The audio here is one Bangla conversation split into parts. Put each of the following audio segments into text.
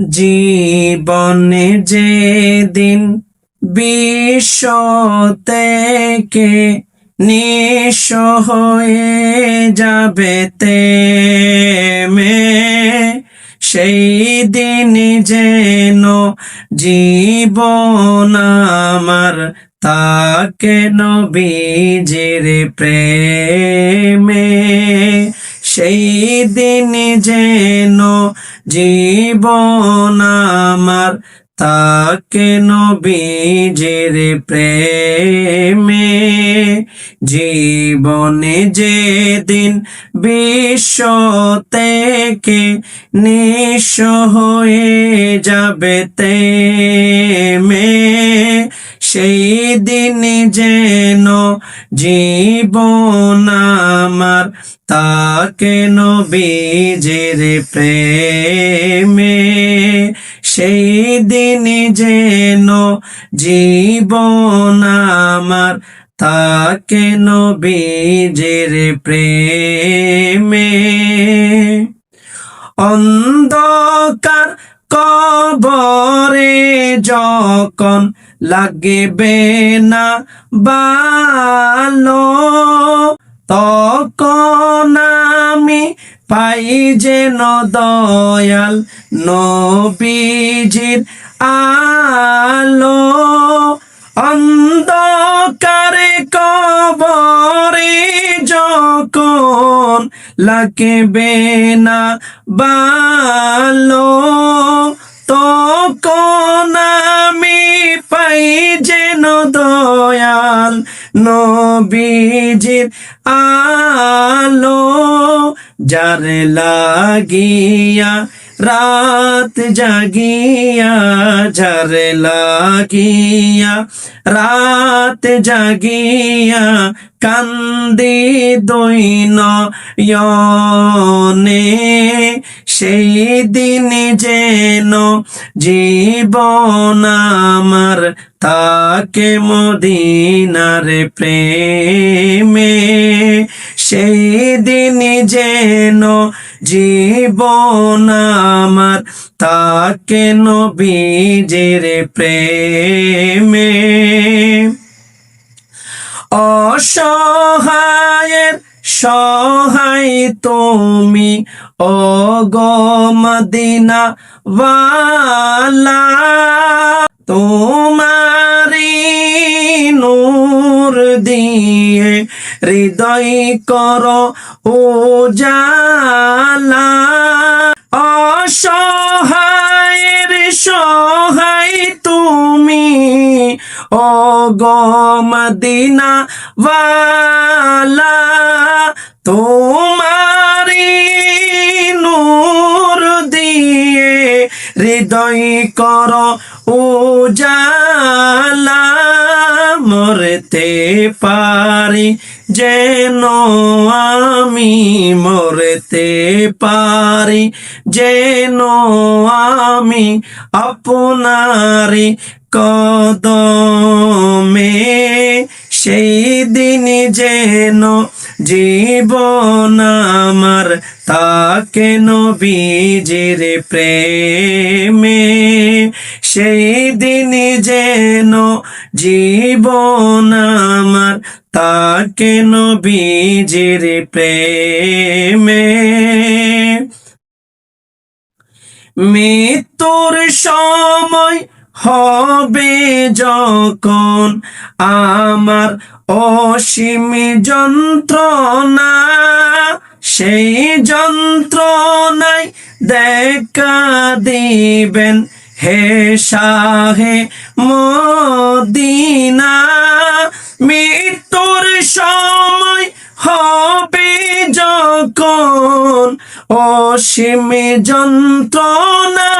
জীবনে যেদিন বিশ্ব থেকে নিঃস্ব হয়ে যাবে তেমে, সেই দিন যেন জীবন আমার তাকে নবীজির প্রেমে, সেই দিন যেন জীবন আমার তাকে নবীজির প্রেমে। জীবনে যেদিন বিশ্ব থেকে নিঃস্ব হয়ে যাবে তেমে, সেই দিন যেন জীবন আমার তাকে নবীজির প্রেমে, সেই দিন যেন জীবন আমার তাকে নবীজির প্রেমে। অন্ধকার কবরে যখন লাগবে না ভালো, তখন আমি পাই যেন দয়াল নবীজির আলো। অন্ধকারে কবরে যখন লাগবে না ভালো, তখন আমি পাই যেন দয়াল নবীজির আলো। যার লাগিয়া রাত জাগিয়া, যার লাগিয়া রাত জাগিয়া কান্দি দুই নয়নে, সেই দিন যেন জীবন আমার তাকে মদিনার প্রেমে, সেই দিন যেন জীবন আমার তাকে নবীজির প্রেমে। অসহায়ের সহায় তুমি ওগো মদিনা ওয়ালা, তোমারি নূর দিয়ে হৃদয় করো উজালা। অসহায়ের সহায় তুমি ওগো মদিনা ওয়ালা, তোমারি নূর দিয়ে হৃদয় করো উজালা। মরতে পারি যেন আমি, মরতে পারি যেন আমি আপনারি কদমে, সেই দিন যেন জীবন আমার তাকে নবীজির প্রেমে, সেই দিন যেন জীবন আমার তাকে নবীজির প্রেমে। মৃত্যুর সময় হবে যখন আমার অসীম যন্ত্রণা, সেই যন্ত্রণায় দেখা দিবেন হে শাহে মদিনা। মৃত্যুর সময় হবে যখন অসীম যন্ত্রণা,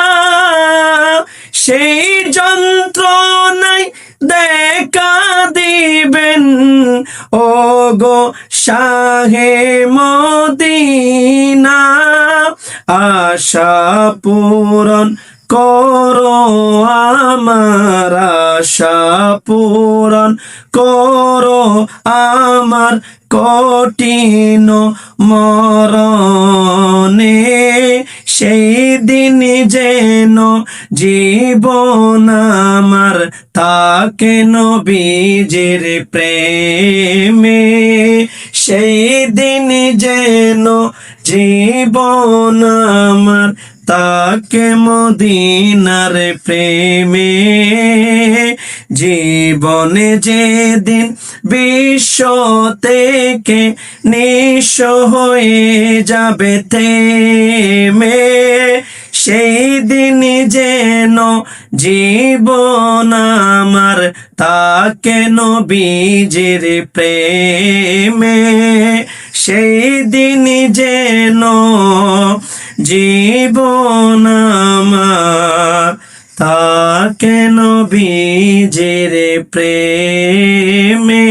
সেই যন্ত্রণায় দেখা দিবেন ওগো শাহে মদিনা। আশা পূরণ করো আমার আশা পূরণ, করো আমার কঠিন মরণে, সেই দিন যেন জীবন আমার তাকে নবীজির প্রেমে, সেই দিন যেন জীবন আমার তাকে মদিনার প্রেমে, জীবনে যেদিন বিশ্ব থেকে নিঃস্ব হয়ে যাবে থেমে, সেই দিন যেন জীবন আমার তাকে নবীজির প্রেমে, সেই দিন যেন জীবন আমার তাকে নবীজির প্রেমে।